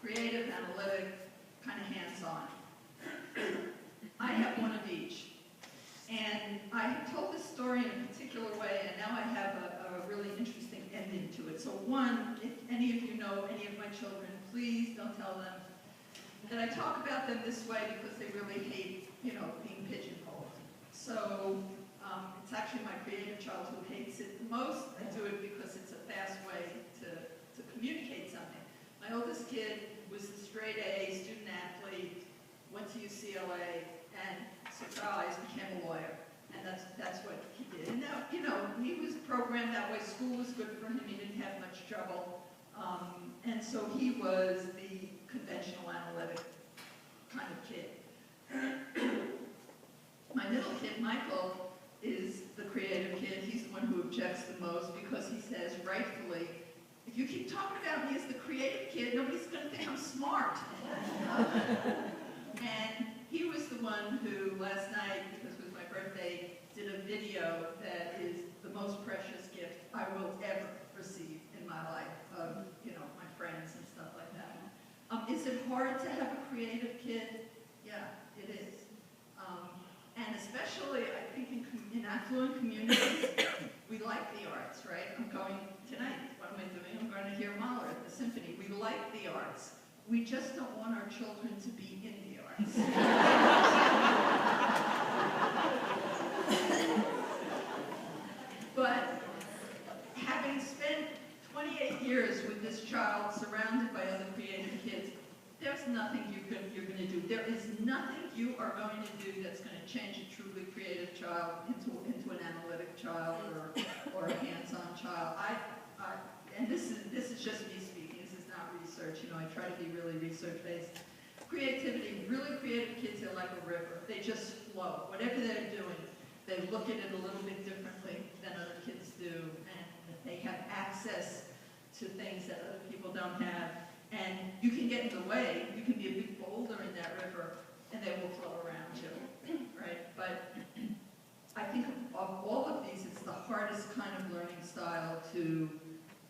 creative, analytic, kind of hands-on. I have one of each. And I have told this story in a particular way, and now I have a really interesting ending to it. So one, if any of you know any of my children, please don't tell them that I talk about them this way because they really hate, being pigeonholed. So it's actually my creative child who hates it the most. I do it because it's a fast way to communicate something. My oldest kid was the straight A student athlete, went to UCLA, and surprise, became a lawyer. And that's what he did. And now, he was programmed that way. School was good for him. He didn't have much trouble. And so he was the conventional analytic kind of kid. My middle kid, Michael, is the creative kid. He's the one who objects the most because he says, rightfully, if you keep talking about me as the creative kid, nobody's going to think I'm smart. And he was the one who, last night, because it was my birthday, did a video that is the most precious gift I will ever receive in my life of, my friends and stuff like that. Is it hard to have a creative kid? Yeah, it is. And especially, I think, in affluent communities, we like the arts, right? I'm going tonight. What am I doing? I'm going to hear Mahler at the symphony. We like the arts. We just don't want our children to be in the arts. But having spent 28 years with this child surrounded by other creative kids, there's nothing you're going to do. There is nothing you are going to do that's going to change a truly creative child into an analytic child or a hands-on child. And this is just me speaking. This is not research. I try to be really research-based. Creativity, really creative kids are like a river. They just flow. Whatever they're doing, they look at it a little bit differently than other kids do, and they have access to things that other people don't have. And you can get in the way. You can be a big boulder in that river, and they will flow around you, right? But I think of all of these, it's the hardest kind of learning style to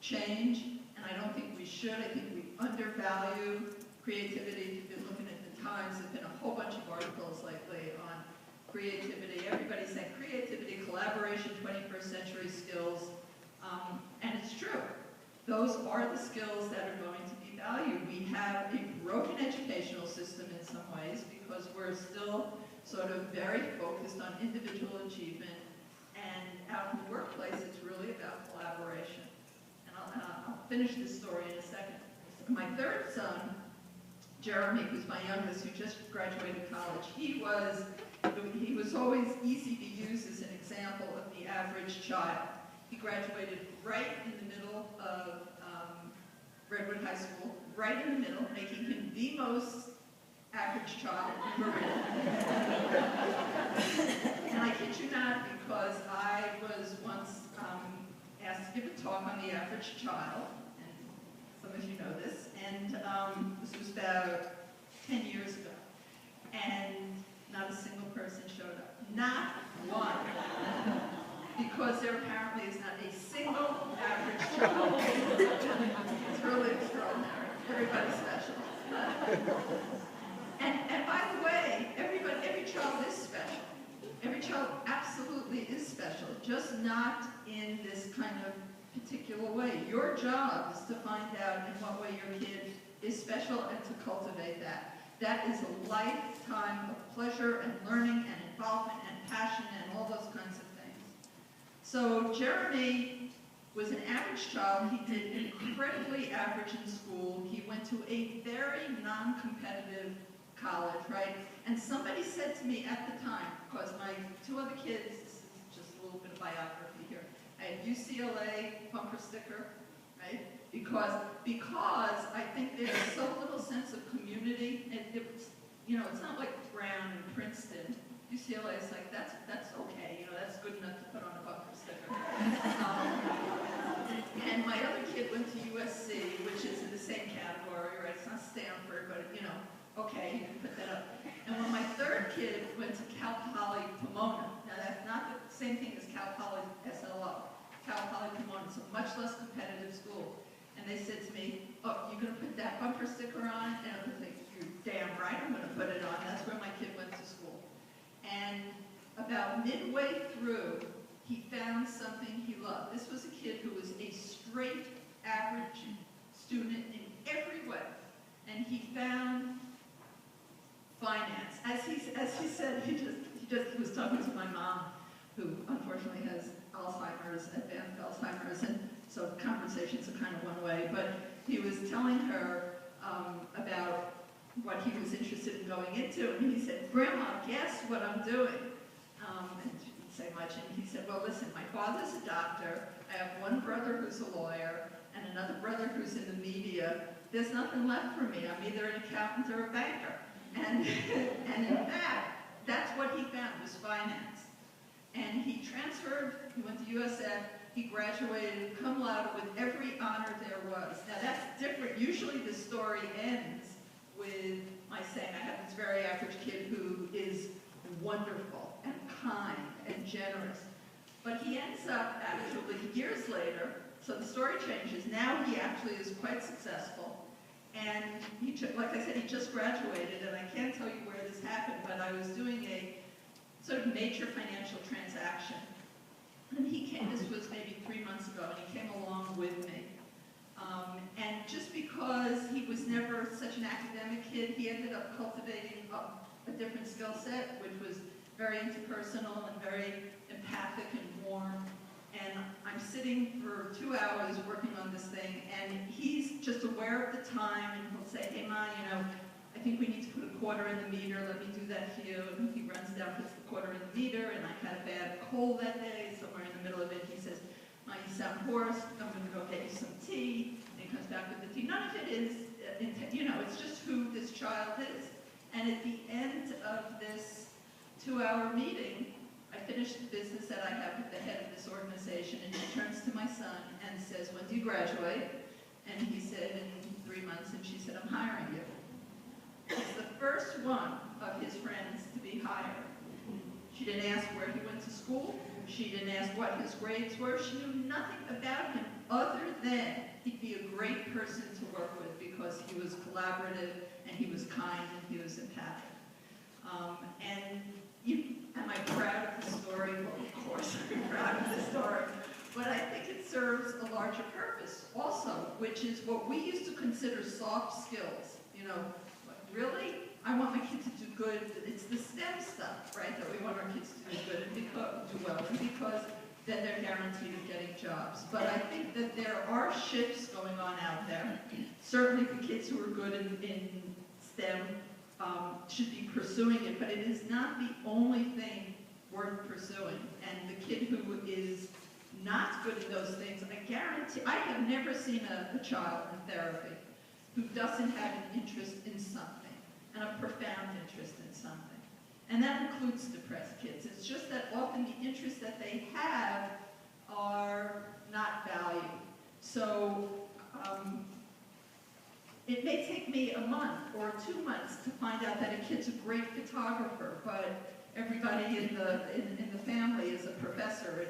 change, and I don't think we should. I think we undervalue creativity. If you've been looking at the Times, there's been a whole bunch of articles lately on creativity. Everybody's saying creativity, collaboration, 21st century skills, and it's true. Those are the skills that are going to be valued. We have a broken educational system in some ways because we're still sort of very focused on individual achievement, and out in the workplace, it's really about collaboration. And I'll finish this story in a second. My third son, Jeremy, who's my youngest, who just graduated college, he was always easy to use as an example of the average child. He graduated right in the middle of Redwood High School, right in the middle, making him the most average child ever written. And I kid you not, because I was once asked to give a talk on the average child, and some of you know this, and this was about 10 years ago, and not a single person showed up. Not one. Because there apparently is not a single average child. It's really extraordinary. Everybody's special. And by the way, every child is special. Every child absolutely is special, just not in this kind of particular way. Your job is to find out in what way your kid is special and to cultivate that. That is a lifetime of pleasure and learning and involvement and passion and all those kinds of things. So Jeremy was an average child. He did incredibly average in school. He went to a very non-competitive college, right? And somebody said to me at the time, because my two other kids, this is just a little bit of biography here, I had UCLA bumper sticker, right? Because I think there's so little sense of community. It's not like Brown and Princeton. UCLA is like, that's okay, that's good enough to put on a bumper sticker. And my other kid went to USC, which is in the same category, right? It's not Stanford, but okay, you can put that up. And when my third kid went to Cal Poly Pomona, now that's not the same thing as Cal Poly SLO. Cal Poly Pomona, it's a much less competitive school. And they said to me, oh, you're going to put that bumper sticker on? And I was like, you're damn right I'm going to put it on. That's where my kid went to school. And about midway through, he found something he loved. This was a kid who was a straight, average student in every way. And he found finance. As he said, he just was talking to my mom, who unfortunately has Alzheimer's, advanced Alzheimer's, and so conversations are kind of one way, but he was telling her about what he was interested in going into, and he said, Grandma, guess what I'm doing? And she didn't say much, and he said, well, listen, my father's a doctor, I have one brother who's a lawyer, and another brother who's in the media. There's nothing left for me. I'm either an accountant or a banker. And in fact, that's what he found, was finance. And he transferred, he went to USF, he graduated cum laude with every honor there was. Now that's different. Usually the story ends with my saying, I have this very average kid who is wonderful and kind and generous. But he ends up actually years later, so the story changes. Now he actually is quite successful. And he, like I said, he just graduated, and I can't tell you where this happened, but I was doing a sort of major financial transaction. And he came, this was maybe 3 months ago, and he came along with me. And just because he was never such an academic kid, he ended up cultivating a different skill set, which was very interpersonal and very empathic and warm. And I'm sitting for 2 hours working on this thing, and he's just aware of the time, and he'll say, hey, Ma, you know, I think we need to put a quarter in the meter, let me do that for you. And he runs down, puts the quarter in the meter, and I had a bad cold that day, somewhere in the middle of it, he says, Ma, you sound hoarse, I'm going to go get you some tea. And he comes back with the tea. None of it is, you know, it's just who this child is. And at the end of this 2-hour meeting, I finished the business that I have with the head of this organization, and he turns to my son and says, when do you graduate? And he said, in 3 months, and she said, I'm hiring you. He's the first one of his friends to be hired. She didn't ask where he went to school. She didn't ask what his grades were. She knew nothing about him other than he'd be a great person to work with because he was collaborative, and he was kind, and he was empathic. Am I proud of the story? Well, of course I'm proud of the story. But I think it serves a larger purpose also, which is what we used to consider soft skills. You know, really? I want my kids to do good. It's the STEM stuff, right, that we want our kids to do good and do well, and because then they're guaranteed of getting jobs. But I think that there are shifts going on out there. Certainly the kids who are good in STEM should be pursuing it, but it is not the only thing worth pursuing. And the kid who is not good in those things, I guarantee, I have never seen a child in therapy who doesn't have an interest in something, and a profound interest in something. And that includes depressed kids. It's just that often the interests that they have are not valued. So it may take me a month or 2 months to find out that a kid's a great photographer, but everybody in the family is a professor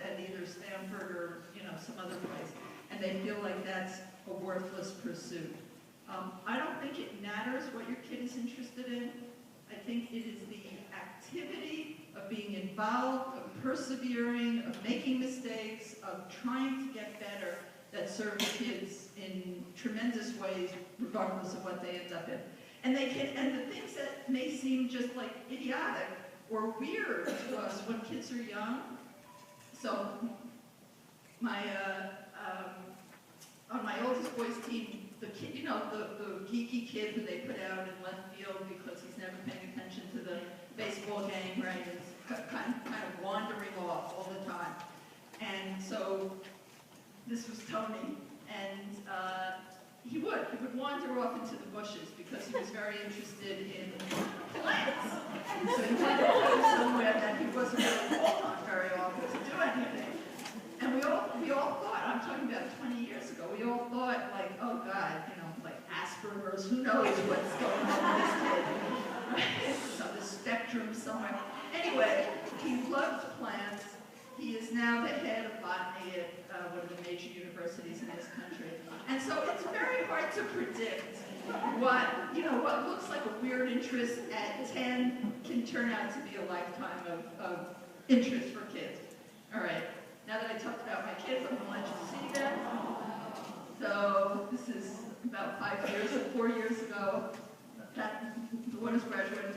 at either Stanford or some other place, and they feel like that's a worthless pursuit. I don't think it matters what your kid is interested in. I think it is the activity of being involved, of persevering, of making mistakes, of trying to get better that serves kids in tremendous ways, regardless of what they end up in. And the things that may seem just like idiotic or weird to us when kids are young. So on my oldest boy's team, the kid, the geeky kid who they put out in left field because he's never paying attention to the baseball game, right? Is kind of wandering off all the time. And so this was Tony, and he would wander off into the bushes because he was very interested in plants. And so he wanted to go somewhere that he wasn't really called on very often to do anything. And we all thought, I'm talking about 20 years ago, we all thought like, oh God, like Asperger's, who knows what's going on with this kid. Right? It's on the spectrum somewhere. Anyway, he loved plants. He is now the head of botany at one of the major universities in this country. And so it's very hard to predict what looks like a weird interest at 10 can turn out to be a lifetime of interest for kids. All right, now that I talked about my kids, I'm going to let you see them. So this is about 4 years ago. The one who's graduating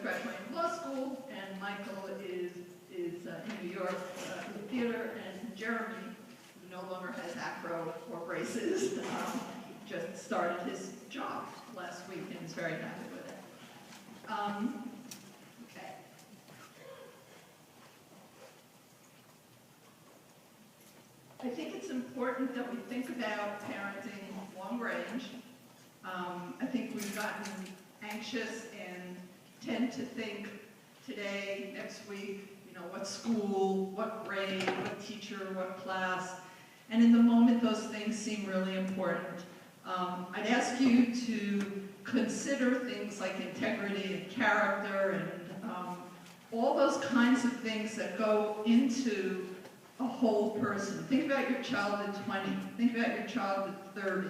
law school, and Michael is in New York in theater, and Jeremy, who no longer has afro or braces, just started his job last week and is very happy with it. Okay. I think it's important that we think about parenting long range. I think we've gotten anxious and tend to think today, next week, what school, what grade, what teacher, what class, and in the moment those things seem really important. I'd ask you to consider things like integrity and character and all those kinds of things that go into a whole person. Think about your child at 20. Think about your child at 30.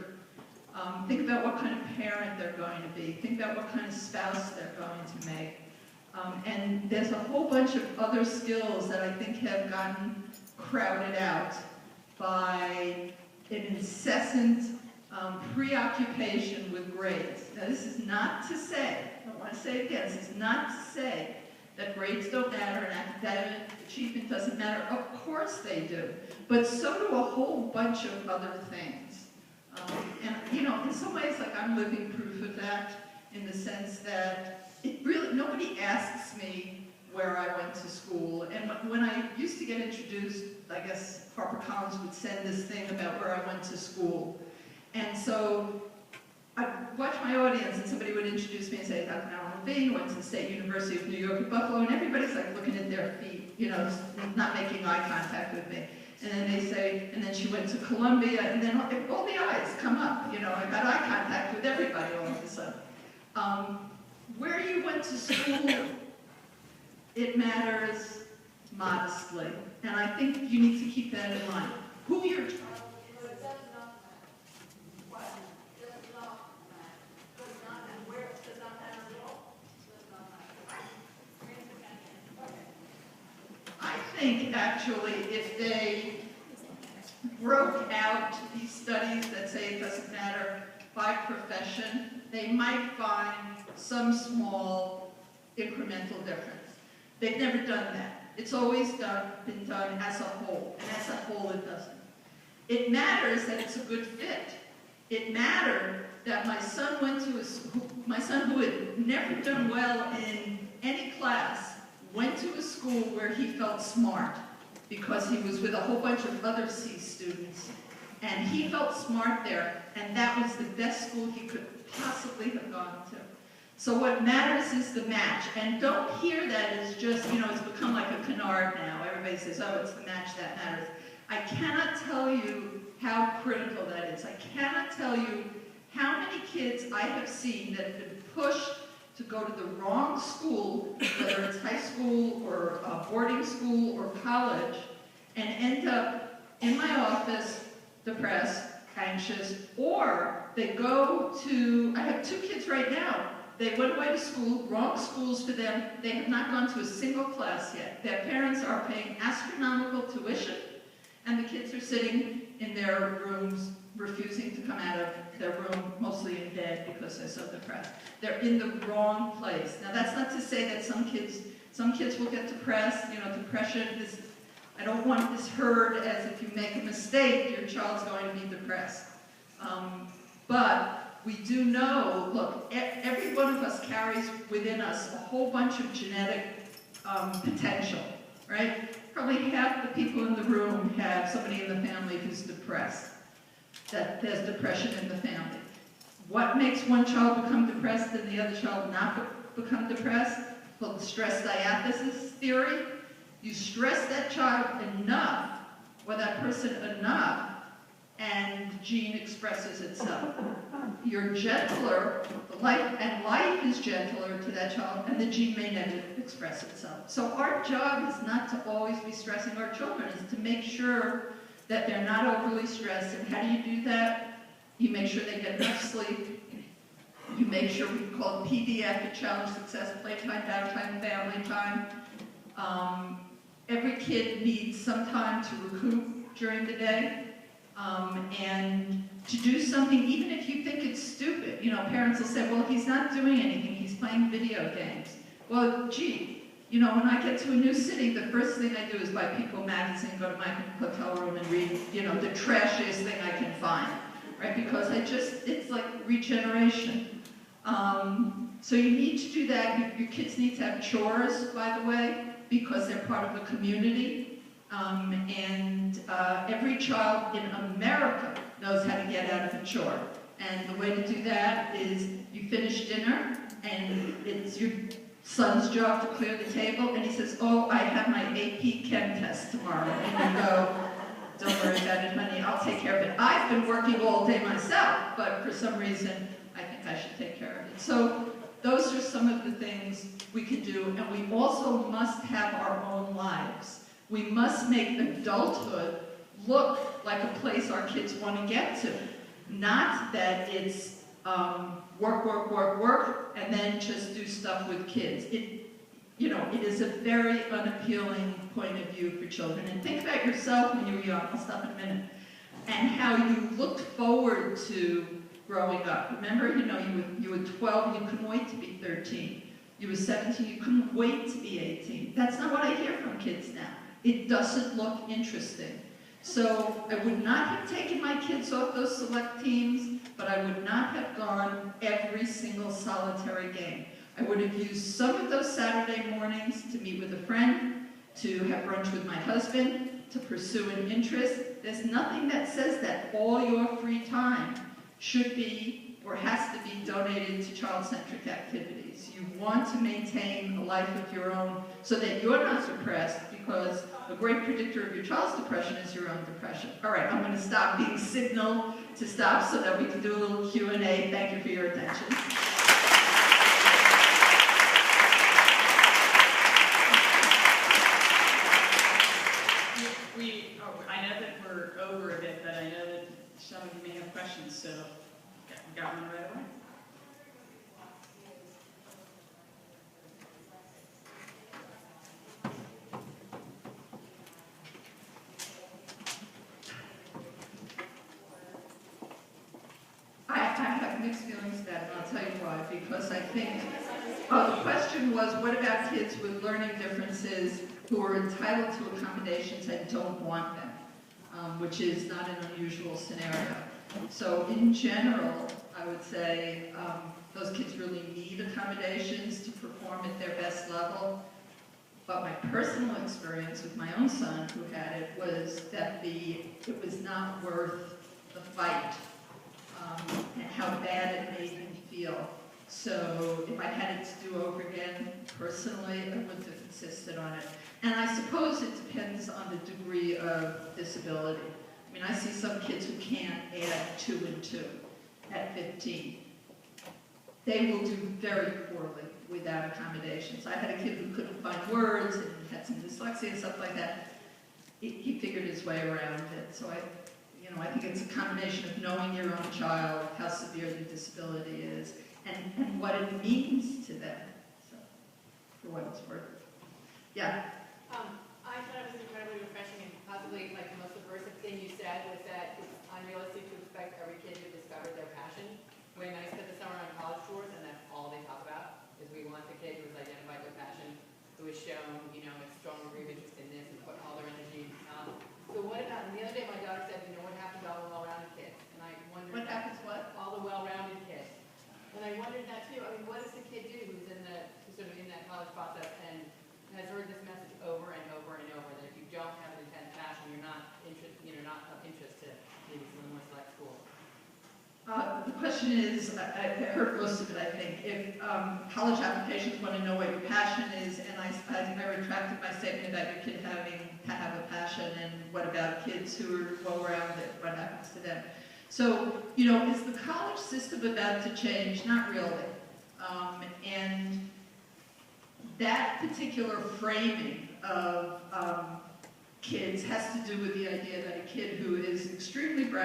Think about what kind of parent they're going to be. Think about what kind of spouse they're going to make. And there's a whole bunch of other skills that I think have gotten crowded out by an incessant preoccupation with grades. Now this is not to say, I want to say it again, this is not to say that grades don't matter and academic achievement doesn't matter. Of course they do. But so do a whole bunch of other things. And in some ways, like, I'm living proof of that, in the sense that nobody asks me where I went to school. And when I used to get introduced, I guess HarperCollins would send this thing about where I went to school. And so I watch my audience, and somebody would introduce me and say, Dr. Mlevine went to the State University of New York at Buffalo, and everybody's like looking at their feet, not making eye contact with me. And then they say, and then she went to Columbia, and then all the eyes come up. I got eye contact with everybody all of a sudden. Where you went to school, it matters modestly. And I think you need to keep that in mind. Who your child is. It does not matter. What? It does not matter. Does not matter. Where? Does not matter at all? Does not matter. Okay. I think, actually, if they broke out these studies that say it doesn't matter by profession, they might find some small incremental difference. They've never done that. It's always been done as a whole, and as a whole it doesn't. It matters that it's a good fit. It mattered that my son who had never done well in any class went to a school where he felt smart, because he was with a whole bunch of other C students, and he felt smart there, and that was the best school he could possibly have gone to. So what matters is the match, and don't hear that as just, it's become like a canard now. Everybody says, oh, it's the match that matters. I cannot tell you how critical that is. I cannot tell you how many kids I have seen that have been pushed to go to the wrong school, whether it's high school or boarding school or college, and end up in my office depressed, anxious, or they go to, I have 2 kids right now. They went away to school, wrong schools for them. They have not gone to a single class yet. Their parents are paying astronomical tuition, and the kids are sitting in their rooms, refusing to come out of their room, mostly in bed because they're so depressed. They're in the wrong place. Now that's not to say that some kids will get depressed. Depression is, I don't want this heard as if you make a mistake, your child's going to be depressed. But we do know, look, every one of us carries within us a whole bunch of genetic potential, right? Probably half the people in the room have somebody in the family who's depressed, that there's depression in the family. What makes one child become depressed and the other child not become depressed? Well, the stress diathesis theory. You stress that child enough, or that person enough, and the gene expresses itself. You're gentler, life is gentler to that child, and the gene may never express itself. So our job is not to always be stressing our children, is to make sure that they're not overly stressed. And how do you do that? You make sure they get enough sleep. You make sure we call it PDF, challenge success, playtime, downtime, family time. Every kid needs some time to recoup during the day. And to do something, even if you think it's stupid. You know, parents will say, well, he's not doing anything, he's playing video games. Well, gee, you know, when I get to a new city, the first thing I do is buy People magazine, go to my hotel room and read, you know, the trashiest thing I can find, right? Because it's like regeneration. So you need to do that. Your kids need to have chores, by the way, because they're part of the community. Every child in America knows how to get out of a chore. And the way to do that is you finish dinner, and it's your son's job to clear the table, and he says, oh, I have my AP Chem test tomorrow. And you go, don't worry about it, honey, I'll take care of it. I've been working all day myself, but for some reason, I think I should take care of it. So those are some of the things we can do, and we also must have our own lives. We must make adulthood look like a place our kids want to get to. Not that it's work, and then just do stuff with kids. It is a very unappealing point of view for children. And think about yourself when you were young, I'll stop in a minute, and how you looked forward to growing up. Remember, you were 12, you couldn't wait to be 13. You were 17, you couldn't wait to be 18. That's not what I hear from kids now. It doesn't look interesting. So I would not have taken my kids off those select teams, but I would not have gone every single solitary game. I would have used some of those Saturday mornings to meet with a friend, to have brunch with my husband, to pursue an interest. There's nothing that says that all your free time should be or has to be donated to child-centric activities. You want to maintain a life of your own so that you're not depressed, because a great predictor of your child's depression is your own depression. All right, I'm going to stop being signaled to stop so that we can do a little Q&A. Thank you for your attention. I know that we're over a bit, but I know that some of you may have questions, so got one right away. I have mixed feelings about it, and I'll tell you why. Because I think, the question was, what about kids with learning differences who are entitled to accommodations and don't want them, which is not an unusual scenario. So in general, I would say those kids really need accommodations to perform at their best level. But my personal experience with my own son who had it was that it was not worth the fight and how bad it made him feel. So if I had it to do over again, personally, I wouldn't have insisted on it. And I suppose it depends on the degree of disability. I mean, I see some kids who can't add 2 and 2 at 15. They will do very poorly without accommodations. I had a kid who couldn't find words and had some dyslexia and stuff like that. He figured his way around it. So I think it's a combination of knowing your own child, how severe the disability is, and what it means to them. So, for what it's worth. Yeah. I thought it was incredibly refreshing, and possibly like the most subversive thing you said was that it's unrealistic to expect every kid to discover their passion. When I spent the summer on college tours, and that's all they talk about, is we want the kid who has identified their passion, who has shown, a strong degree of interest in this and put all their energy. So what about, and the other day my daughter said, what happened to all the well-rounded kids? And I wondered. What happens what? All the well-rounded kids. And I wondered that too. I mean, what does the kid do who's sort of in that college process and has heard this message over and over and over, that if you don't have an intense passion, you're not of interest to maybe some more select schools? The question is, I heard most of it, I think. If college applications want to know what your passion is, and I retracted my statement about your kid having to have a passion, and what about kids who are well-rounded, what happens to them? So, you know, is the college system about to change? Not really. And that particular framing of kids has to do with the idea that a kid who is extremely bright